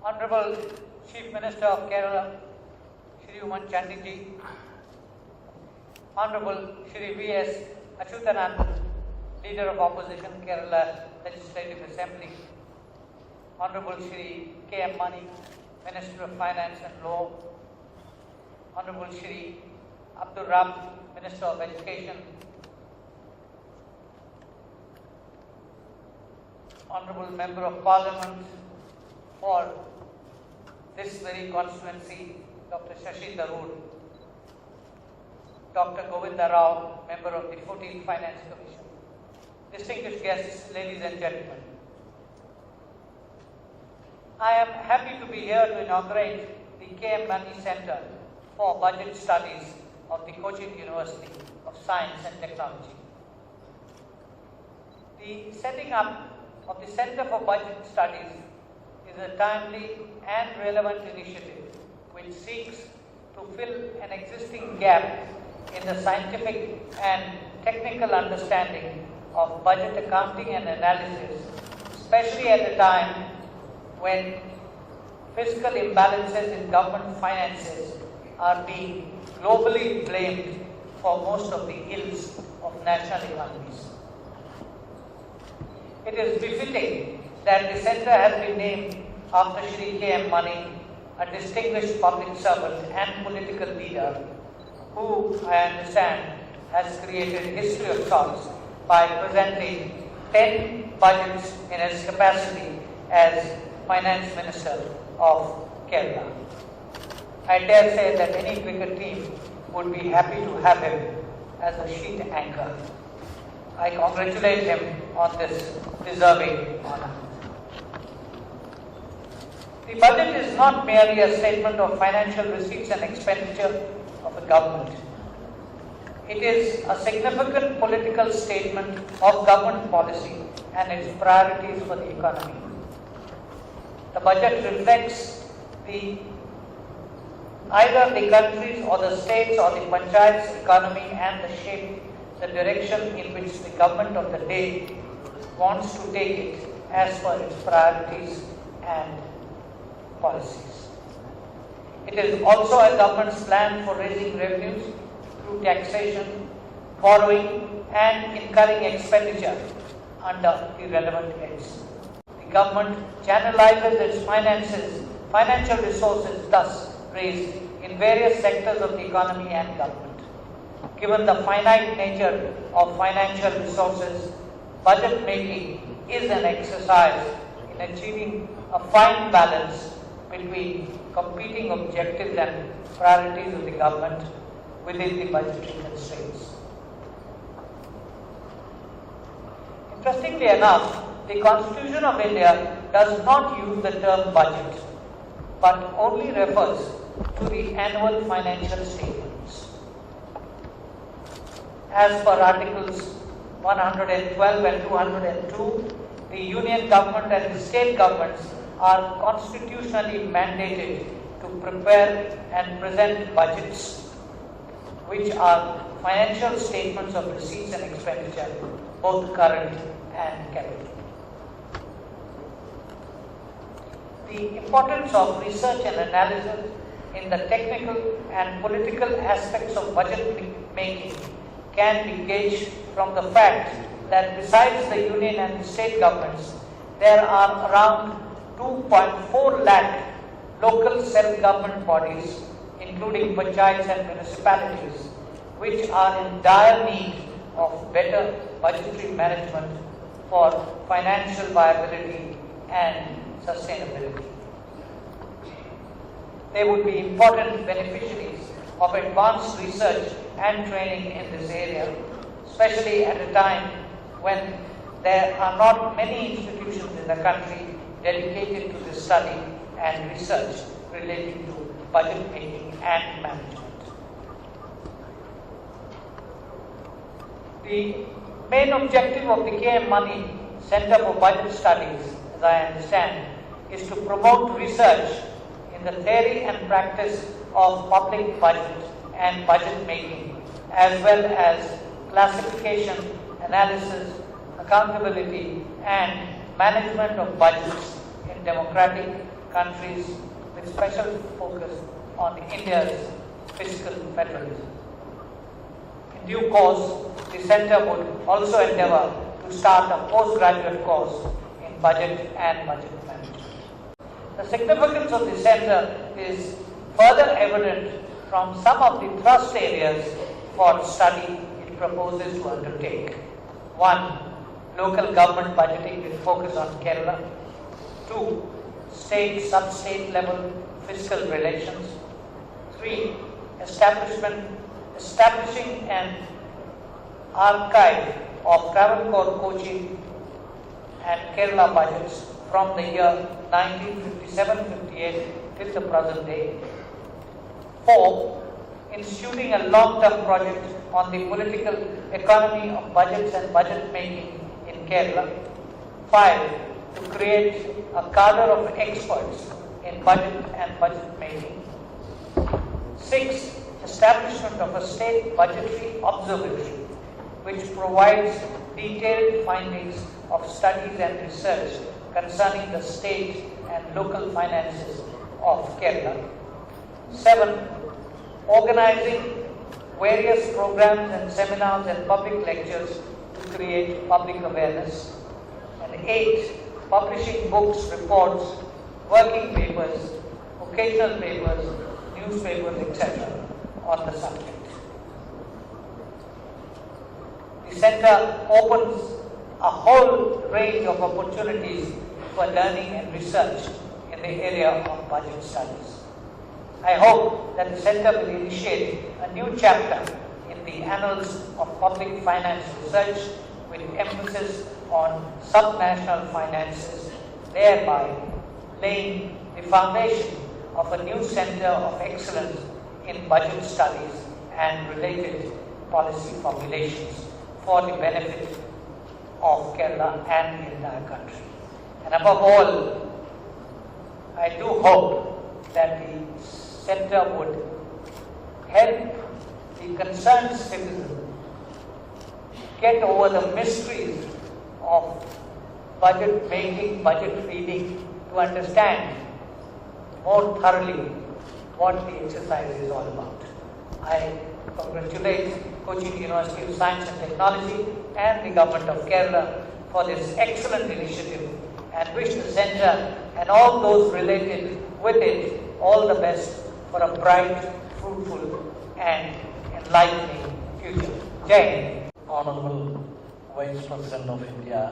Honorable Chief Minister of Kerala, Shri Uman Chandiji, Honorable Shri V.S. Achyutanandan, Leader of Opposition, Kerala Legislative Assembly, Honorable Shri K.M. Mani, Minister of Finance and Law, Honorable Shri Abdul Rab, Minister of Education, Honorable Member of Parliament for this very constituency, Dr. Shashi Tharoor, Dr. Govinda Rao, Member of the 14th Finance Commission, distinguished guests, ladies and gentlemen. I am happy to be here to inaugurate the K.M. Mani Center for Budget Studies of the Cochin University of Science and Technology. The setting up of the Center for Budget Studies is a timely and relevant initiative which seeks to fill an existing gap in the scientific and technical understanding of budget accounting and analysis, especially at a time when fiscal imbalances in government finances are being globally blamed for most of the ills of national economies. It is befitting that the center has been named after Shri K.M. Mani, a distinguished public servant and political leader who, I understand, has created history of sorts by presenting 10 budgets in his capacity as Finance Minister of Kerala. I dare say that any cricket team would be happy to have him as a sheet anchor. I congratulate him on this deserving honor. The budget is not merely a statement of financial receipts and expenditure of a government. It is a significant political statement of government policy and its priorities for the economy. The budget reflects either the country's or the state's or the panchayat's economy and the direction in which the government of the day wants to take it as per its priorities and policies. It is also a government's plan for raising revenues through taxation, borrowing and incurring expenditure under the relevant heads. The government channelizes its financial resources thus raised in various sectors of the economy and government. Given the finite nature of financial resources, budget making is an exercise in achieving a fine balance between competing objectives and priorities of the government within the budgetary constraints. Interestingly enough, the Constitution of India does not use the term budget, but only refers to the annual financial statements. As per Articles 112 and 202, the Union Government and the state governments are constitutionally mandated to prepare and present budgets, which are financial statements of receipts and expenditure, both current and capital. The importance of research and analysis in the technical and political aspects of budget making can be gauged from the fact that besides the union and the state governments, there are around 2.4 lakh local self-government bodies, including panchayats and municipalities, which are in dire need of better budgetary management for financial viability and sustainability. They would be important beneficiaries of advanced research and training in this area, especially at a time when there are not many institutions in the country dedicated to the study and research relating to budget making and management. The main objective of the K.M. Mani Center for Budget Studies, as I understand, is to promote research in the theory and practice of public budget and budget making, as well as classification, analysis, accountability and management of budgets in democratic, countries with special focus on India's fiscal federalism. In due course, the Centre would also endeavour to start a postgraduate course in budget and budget management. The significance of the Centre is further evident from some of the thrust areas for study it proposes to undertake. 1. Local government budgeting with focus on Kerala. 2. State, sub-state level fiscal relations. 3. Establishing an archive of Travancore, Kochi and Kerala budgets from the year 1957-58 till the present day. 4. Instituting a long-term project on the political economy of budgets and budget making in Kerala. 5. To create a cadre of experts in budget and budget making. 6. Establishment of a state budgetary observatory which provides detailed findings of studies and research concerning the state and local finances of Kerala. 7. Organizing various programs and seminars and public lectures to create public awareness. And 8. Publishing books, reports, working papers, occasional papers, newspapers, etc. on the subject. The Centre opens a whole range of opportunities for learning and research in the area of budget studies. I hope that the Centre will initiate a new chapter in the annals of public finance research with emphasis on subnational finances, thereby laying the foundation of a new Centre of excellence in budget studies and related policy formulations for the benefit of Kerala and the entire country. And above all, I do hope that the Centre would help the concerned citizen get over the mysteries of budget making, budget reading, to understand more thoroughly what the exercise is all about. I congratulate Cochin University of Science and Technology and the Government of Kerala for this excellent initiative and wish the Centre and all those related with it all the best for a bright, fruitful and enlightening future. Jai Hind. Honorable Vice President of India,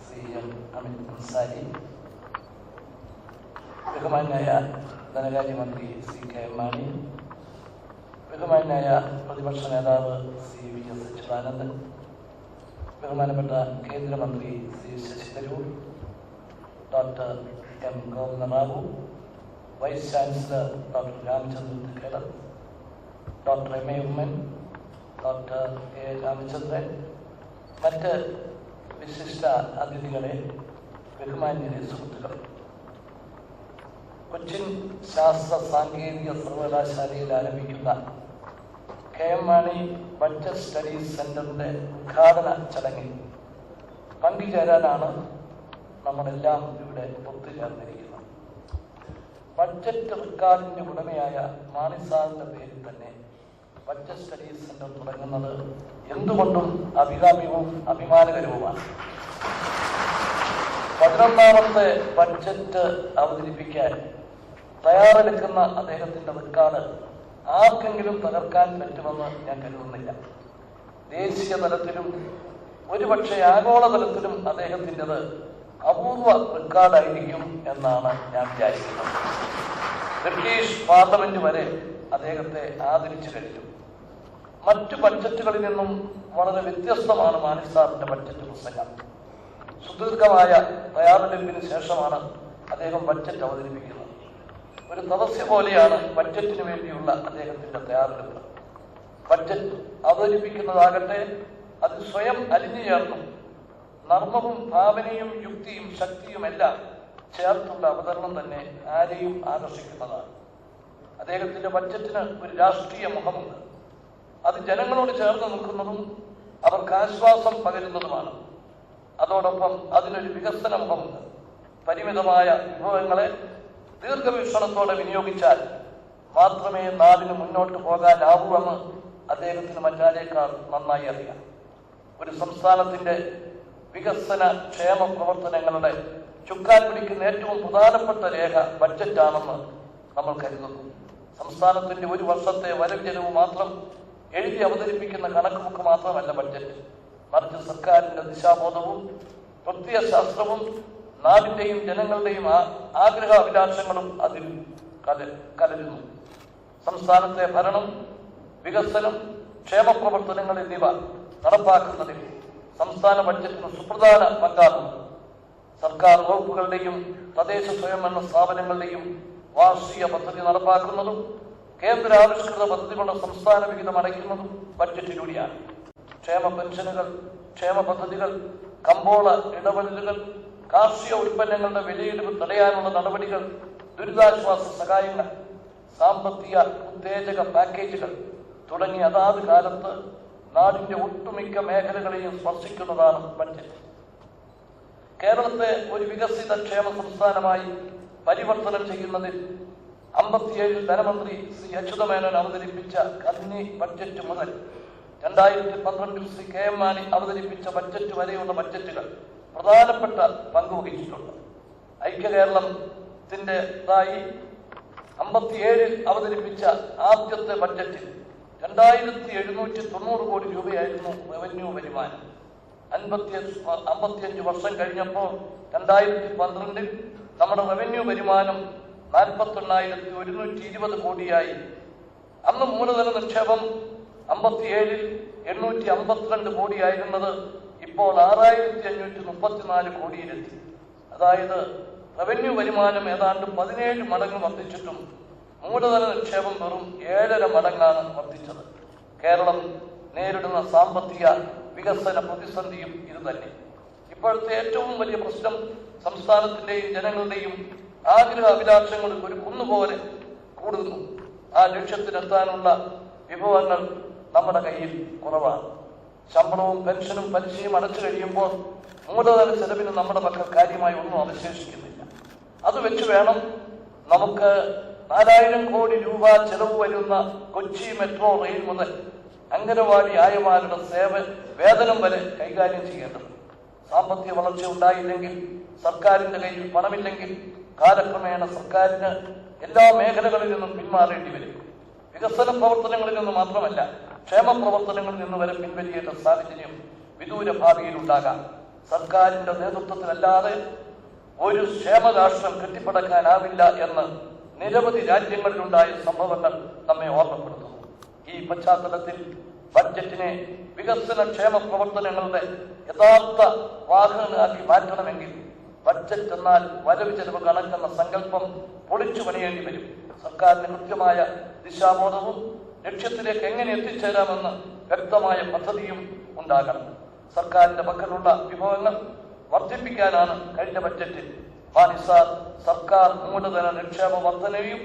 C.M. Amit Ansari, ബഹുമാന്യായ ധനകാര്യമന്ത്രി C K M Mani, ബഹുമാന്യായ പ്രതിപക്ഷ നേതാവ് C V S Achuthanandan, ബഹുമാനപ്പെട്ട കേന്ദ്രമന്ത്രി C Shashi Tharoor, doctor M Govindarao, vice chancellor doctor Ramachandran Khedar, doctor M A Oommen, doctor A Ramachandran, മറ്റ് വിശിഷ്ട അതിഥികളെ, ബഹുമാന്യരെ, സുഹൃത്തുക്കളെ, കൊച്ചിൻ ശാസ്ത്ര സാങ്കേതിക സർവകലാശാലയിൽ ആരംഭിക്കുന്ന K M Mani budget studies സെന്ററിന്റെ ഉദ്ഘാടന ചടങ്ങിൽ പങ്കുചേരാനാണ് നമ്മളെല്ലാം ഇവിടെ ഒത്തുചേർന്നിരിക്കുന്നത്. ബഡ്ജറ്റ് റെക്കോർഡിന്റെ ഉടമയായ മാണി സാറിന്റെ പേരിൽ തന്നെ ബഡ്ജറ്റ് സ്റ്റഡീസ് സെന്റർ തുടങ്ങുന്നത് എന്തുകൊണ്ടും അഭികാമ്യവും അഭിമാനകരവുമാണ്. 11ാമത്തെ ബഡ്ജറ്റ് അവതരിപ്പിക്കാൻ തയ്യാറെടുക്കുന്ന അദ്ദേഹത്തിന്റെ റെക്കോർഡ് ആർക്കെങ്കിലും തകർക്കാൻ പറ്റുമെന്ന് ഞാൻ കരുതുന്നില്ല. ദേശീയ തലത്തിലും ഒരുപക്ഷെ ആഗോളതലത്തിലും അദ്ദേഹത്തിൻ്റെത് അപൂർവ റെക്കോർഡായിരിക്കും എന്നാണ് ഞാൻ വിചാരിക്കുന്നത്. ബ്രിട്ടീഷ് പാർലമെന്റ് വരെ അദ്ദേഹത്തെ ആദരിച്ചു കഴിഞ്ഞു. മറ്റു ബഡ്ജറ്റുകളിൽ നിന്നും വളരെ വ്യത്യസ്തമാണ് മാണി സാറിന്റെ ബഡ്ജറ്റ് പുസ്തകം. സുദീർഘമായ തയ്യാറെടുപ്പിന് ശേഷമാണ് അദ്ദേഹം ബഡ്ജറ്റ് അവതരിപ്പിക്കുന്നത്. ഒരു തപസ്യ പോലെയാണ് ബഡ്ജറ്റിന് വേണ്ടിയുള്ള അദ്ദേഹത്തിന്റെ തയ്യാറെടുപ്പ്. ബഡ്ജറ്റ് അവതരിപ്പിക്കുന്നതാകട്ടെ അത് സ്വയം അലിഞ്ഞു ചേർന്നും നർമ്മവും ഭാവനയും യുക്തിയും ശക്തിയുമെല്ലാം ചേർത്തുള്ള അവതരണം തന്നെ ആരെയും ആകർഷിക്കുന്നതാണ്. അദ്ദേഹത്തിന്റെ ബഡ്ജറ്റിന് ഒരു രാഷ്ട്രീയ മുഖമുണ്ട്. അത് ജനങ്ങളോട് ചേർന്ന് നിൽക്കുന്നതും അവർക്ക് ആശ്വാസം പകരുന്നതുമാണ്. അതോടൊപ്പം അതിനൊരു വികസന മുഖമുണ്ട്. പരിമിതമായ വിഭവങ്ങളെ ദീർഘവീക്ഷണത്തോടെ വിനിയോഗിച്ചാൽ മാത്രമേ നാടിന് മുന്നോട്ട് പോകാനാവൂ എന്ന് അദ്ദേഹത്തിന് മറ്റാരേക്കാൾ നന്നായി അറിയാം. ഒരു സംസ്ഥാനത്തിന്റെ വികസന ക്ഷേമ പ്രവർത്തനങ്ങളുടെ ചുക്കാൻ പിടിക്കുന്ന ഏറ്റവും പ്രധാനപ്പെട്ട രേഖ ബഡ്ജറ്റാണെന്ന് നമ്മൾ കരുതുന്നു. സംസ്ഥാനത്തിന്റെ ഒരു വർഷത്തെ വരവ് ചെലവ് മാത്രം എഴുതി അവതരിപ്പിക്കുന്ന കണക്കുബുക്ക് മാത്രമല്ല ബഡ്ജറ്റ്, മറിച്ച് സർക്കാരിന്റെ ദിശാബോധവും പ്രത്യയശാസ്ത്രവും നാടിന്റെയും ജനങ്ങളുടെയും ആഗ്രഹാഭിലാഷങ്ങളും അതിൽ കലരുന്നു. സംസ്ഥാനത്തെ ഭരണം, വികസനം, ക്ഷേമ പ്രവർത്തനങ്ങൾ എന്നിവ നടപ്പാക്കുന്നതിൽ സംസ്ഥാന ബഡ്ജറ്റിന് സുപ്രധാന പങ്കാണ്. സർക്കാർ വകുപ്പുകളുടെയും തദ്ദേശ സ്വയംഭരണ സ്ഥാപനങ്ങളുടെയും വാർഷിക പദ്ധതി നടപ്പാക്കുന്നതും കേന്ദ്രാവിഷ്കൃത പദ്ധതികളുടെ സംസ്ഥാന വിഹിതം അടയ്ക്കുന്നതും ബഡ്ജറ്റിലൂടെയാണ്. ക്ഷേമ പെൻഷനുകൾ, ക്ഷേമ പദ്ധതികൾ, കമ്പോള ഇടപെടലുകൾ, കാർഷിക ഉൽപ്പന്നങ്ങളുടെ വിലയിടിവ് തടയാനുള്ള നടപടികൾ, ദുരിതാശ്വാസ സഹായങ്ങൾ, സാമ്പത്തിക ഉത്തേജക പാക്കേജുകൾ തുടങ്ങി അതാത് കാലത്ത് നാടിന്റെ ഒട്ടുമിക്ക മേഖലകളെയും സ്പർശിക്കുന്നതാണ് ബഡ്ജറ്റ്. കേരളത്തെ ഒരു വികസിത ക്ഷേമ സംസ്ഥാനമായി പരിവർത്തനം ചെയ്യുന്നതിൽ 57 ധനമന്ത്രി ശ്രീ അച്യുതമേനോൻ അവതരിപ്പിച്ച കന്നി ബഡ്ജറ്റ് മുതൽ 2012 ശ്രീ KM മാണി അവതരിപ്പിച്ച ബഡ്ജറ്റ് വരെയുള്ള ബഡ്ജറ്റുകൾ പ്രധാനപ്പെട്ട പങ്കുവഹിച്ചിട്ടുണ്ട്. ഐക്യകേരളത്തിൻ്റെതായി 57 അവതരിപ്പിച്ച ആദ്യത്തെ ബഡ്ജറ്റിൽ 2790 കോടി രൂപയായിരുന്നു റവന്യൂ വരുമാനം. 55 വർഷം കഴിഞ്ഞപ്പോൾ 2012 നമ്മുടെ റവന്യൂ വരുമാനം 48,120 കോടിയായി. അന്ന് മൂലധന നിക്ഷേപം 57 852 കോടിയായിരുന്നത് ഇപ്പോൾ 6,534 കോടിയിലെത്തി. അതായത് റവന്യൂ വരുമാനം ഏതാണ്ട് 17 മടങ്ങ് വർദ്ധിച്ചിട്ടും മൂലധന നിക്ഷേപം വെറും 7.5 മടങ്ങാണ് വർദ്ധിച്ചത്. കേരളം നേരിടുന്ന സാമ്പത്തിക വികസന പ്രതിസന്ധിയും ഇത് തന്നെ. ഇപ്പോഴത്തെ ഏറ്റവും വലിയ പ്രശ്നം സംസ്ഥാനത്തിന്റെയും ജനങ്ങളുടെയും ആഗ്രഹ അഭിലാഷങ്ങളിൽ ഒരു കുന്നുപോലെ കൂടുന്നു. ആ ലക്ഷ്യത്തിനെത്താനുള്ള വിഭവങ്ങൾ നമ്മുടെ കയ്യിൽ കുറവാണ്. ശമ്പളവും പെൻഷനും പലിശയും അടച്ചു കഴിയുമ്പോൾ മൂലധന ചെലവിന് നമ്മുടെ പക്കൽ കാര്യമായി ഒന്നും അവശേഷിക്കുന്നില്ല. അത് വെച്ച് വേണം നമുക്ക് 4000 കോടി രൂപ ചെലവ് വരുന്ന കൊച്ചി മെട്രോ റെയിൽ മുതൽ അംഗനവാടി ആയമാരുടെ വേതനം വരെ കൈകാര്യം ചെയ്യേണ്ടത്. സാമ്പത്തിക വളർച്ച ഉണ്ടായില്ലെങ്കിൽ, സർക്കാരിന്റെ കയ്യിൽ പണമില്ലെങ്കിൽ കാലക്രമേണ സർക്കാരിന് എല്ലാ മേഖലകളിൽ നിന്നും പിന്മാറേണ്ടി വരും. വികസന പ്രവർത്തനങ്ങളിൽ നിന്ന് മാത്രമല്ല, ക്ഷേമ പ്രവർത്തനങ്ങളിൽ നിന്ന് വരെ പിൻവലിയേണ്ട സാഹചര്യം വിദൂര ഭാവിയിൽ ഉണ്ടാകാം. സർക്കാരിന്റെ നേതൃത്വത്തിലല്ലാതെ ഒരു ക്ഷേമരാഷ്ട്രം കെട്ടിപ്പടുക്കാനാവില്ല എന്ന് നിരവധി രാജ്യങ്ങളിലുണ്ടായ സംഭവങ്ങൾ നമ്മെ ഓർമ്മപ്പെടുത്തുന്നു. ഈ പശ്ചാത്തലത്തിൽ ബഡ്ജറ്റിനെ വികസന ക്ഷേമ പ്രവർത്തനങ്ങളുടെ യഥാർത്ഥ വാഹനമാക്കി മാറ്റണമെങ്കിൽ ബഡ്ജറ്റ് എന്നാൽ വരവ് ചെലവ് കണക്കെന്ന സങ്കല്പം പൊളിച്ചു പണിയേണ്ടി വരും. സർക്കാരിന് കൃത്യമായ ദിശാബോധവും ലക്ഷ്യത്തിലേക്ക് എങ്ങനെ എത്തിച്ചേരാമെന്ന് വ്യക്തമായ പദ്ധതിയും ഉണ്ടാകണം. സർക്കാരിന്റെ പക്കലുള്ള വിഭവങ്ങൾ വർദ്ധിപ്പിക്കാനാണ് കഴിഞ്ഞ ബഡ്ജറ്റിൽ മാണി സാർ സർക്കാർ മൂലധന നിക്ഷേപ വർധനയും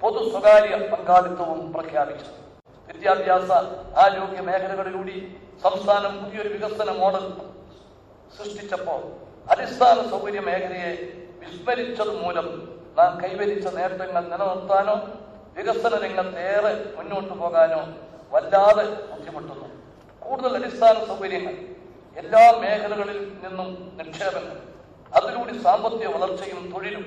പൊതു സ്വകാര്യ പങ്കാളിത്തവും പ്രഖ്യാപിച്ചത്. വിദ്യാഭ്യാസ ആരോഗ്യ മേഖലകളിലൂടെ സംസ്ഥാനം പുതിയൊരു വികസന മോഡൽ സൃഷ്ടിച്ചപ്പോൾ അടിസ്ഥാന സൗകര്യ മേഖലയെ വിസ്മരിച്ചത് മൂലം നാം കൈവരിച്ച നേട്ടങ്ങൾ നിലനിർത്താനോ വികസന രംഗത്തേറെ മുന്നോട്ട് പോകാനോ വല്ലാതെ ബുദ്ധിമുട്ടുന്നു. കൂടുതൽ അടിസ്ഥാന സൗകര്യങ്ങൾ, എല്ലാ മേഖലകളിൽ നിന്നും നിക്ഷേപങ്ങൾ, അതിലൂടെ സാമ്പത്തിക വളർച്ചയും തൊഴിലും,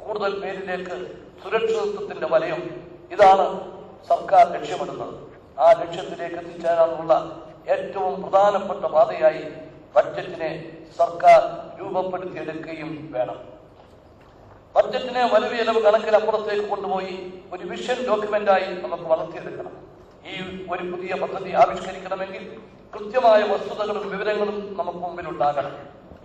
കൂടുതൽ പേരിലേക്ക് സുരക്ഷിതത്വത്തിന്റെ വലയം, ഇതാണ് സർക്കാർ ലക്ഷ്യമിടുന്നത്. ആ ലക്ഷ്യത്തിലേക്ക് എത്തിച്ചേരാനുള്ള ഏറ്റവും പ്രധാനപ്പെട്ട പാതയായി ബഡ്ജറ്റിനെ സർക്കാർ രൂപപ്പെടുത്തിയെടുക്കുകയും വേണം. ബഡ്ജറ്റിനെ വരവ് ചെലവ് കണക്കിനപ്പുറത്തേക്ക് കൊണ്ടുപോയി ഒരു വിഷൻ ഡോക്യുമെന്റായി നമുക്ക് വളർത്തിയെടുക്കണം. ഈ ഒരു പുതിയ പദ്ധതി ആവിഷ്കരിക്കണമെങ്കിൽ കൃത്യമായ വസ്തുതകളും വിവരങ്ങളും നമുക്ക് മുമ്പിലുണ്ടാകണം.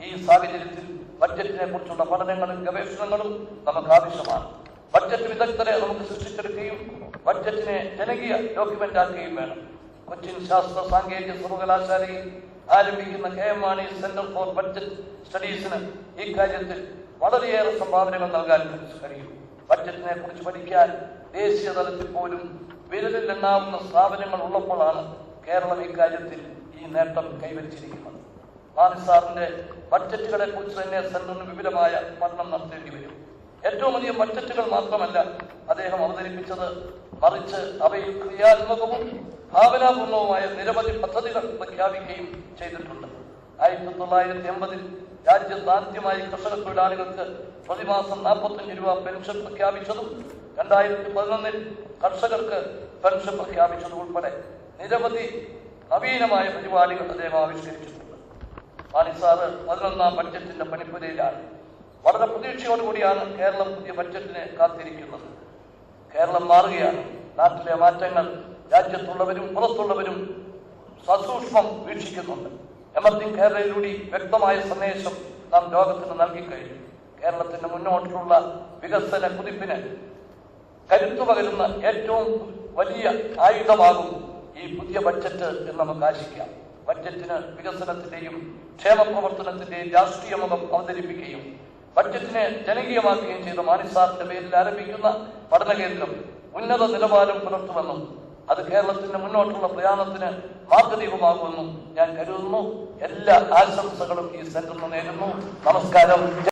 ഈ സാഹചര്യത്തിൽ ബഡ്ജറ്റിനെ കുറിച്ചുള്ള പഠനങ്ങളും ഗവേഷണങ്ങളും നമുക്ക് ആവശ്യമാണ്. ബഡ്ജറ്റ് വിദഗ്ധരെ നമുക്ക് സൃഷ്ടിച്ചെടുക്കുകയും ബഡ്ജറ്റിനെ ജനകീയ ഡോക്യുമെന്റ് ആക്കുകയും വേണം. കൊച്ചിൻ ശാസ്ത്ര സാങ്കേതിക സർവകലാശാലയിൽ ആരംഭിക്കുന്ന KM Mani centre for budget സ്റ്റഡീസിന് ഈ കാര്യത്തിൽ വളരെയേറെ സംഭാവനകൾ നൽകാൻ കഴിയും. ബഡ്ജറ്റിനെ കുറിച്ച് പഠിക്കാൻ ദേശീയ തലത്തിൽ പോലും വിരലിൽ എണ്ണാവുന്ന സ്ഥാപനങ്ങൾ ഉള്ളപ്പോഴാണ് കേരളം ഇക്കാര്യത്തിൽ ഈ നേട്ടം കൈവരിച്ചിരിക്കുന്നത്. മാണി സാറിന്റെ ബഡ്ജറ്റുകളെ കുറിച്ച് തന്നെ സെന്ററിന് വിപുലമായ പഠനം നടത്തേണ്ടി വരും. ഏറ്റവും അധികം ബഡ്ജറ്റുകൾ മാത്രമല്ല അദ്ദേഹം അവതരിപ്പിച്ചത്, മറിച്ച് അവയിൽ ക്രിയാത്മകവും ഭാവനാപൂർണവുമായ നിരവധി പദ്ധതികൾ പ്രഖ്യാപിക്കുകയും ചെയ്തിട്ടുണ്ട്. 1980 രാജ്യത്ത് ആദ്യമായി കർഷക തൊഴിലാളികൾക്ക് പ്രതിമാസം 45 രൂപ പെൻഷൻ പ്രഖ്യാപിച്ചതും 2011 കർഷകർക്ക് പെൻഷൻ പ്രഖ്യാപിച്ചതും ഉൾപ്പെടെ നിരവധി നവീനമായ പരിപാടികൾ അദ്ദേഹം ആവിഷ്കരിച്ചിട്ടുണ്ട്. മാണി സാറ് 11ാം ബഡ്ജറ്റിന്റെ പണിപ്പുരയിലാണ്. വളരെ പ്രതീക്ഷയോടുകൂടിയാണ് കേരളം പുതിയ ബഡ്ജറ്റിനെ കാത്തിരിക്കുന്നത്. കേരളം മാറുകയാണ്. നാട്ടിലെ മാറ്റങ്ങൾ രാജ്യത്തുള്ളവരും പുറത്തുള്ളവരും സസൂക്ഷ്മം വീക്ഷിക്കുന്നുണ്ട്. എമർജിംഗ് കേരളയിലൂടെ വ്യക്തമായ സന്ദേശം നാം ലോകത്തിന് നൽകിക്കഴിഞ്ഞു. കേരളത്തിന്റെ മുന്നോട്ടുള്ള വികസന കുതിപ്പിന് കരുത്തു പകരുന്ന ഏറ്റവും വലിയ ആയുധമാകും ഈ പുതിയ ബഡ്ജറ്റ് എന്ന് നമുക്ക് ആശിക്കാം. ബഡ്ജറ്റിന് വികസനത്തിന്റെയും ക്ഷേമപ്രവർത്തനത്തിന്റെയും രാഷ്ട്രീയ മുഖം അവതരിപ്പിക്കുകയും ബഡ്ജറ്റിനെ ജനകീയമാക്കുകയും ചെയ്ത മാണി സാറിന്റെ പേരിൽ ആരംഭിക്കുന്ന പഠന കേന്ദ്രം ഉന്നത നിലവാരം പുലർത്തുമെന്നും അത് കേരളത്തിന്റെ മുന്നോട്ടുള്ള പ്രയാണത്തിന് മാർഗദീപമാകുമെന്നും ഞാൻ കരുതുന്നു. എല്ലാ ആശംസകളും ഈ സെന്ററിന് നേരുന്നു. നമസ്കാരം.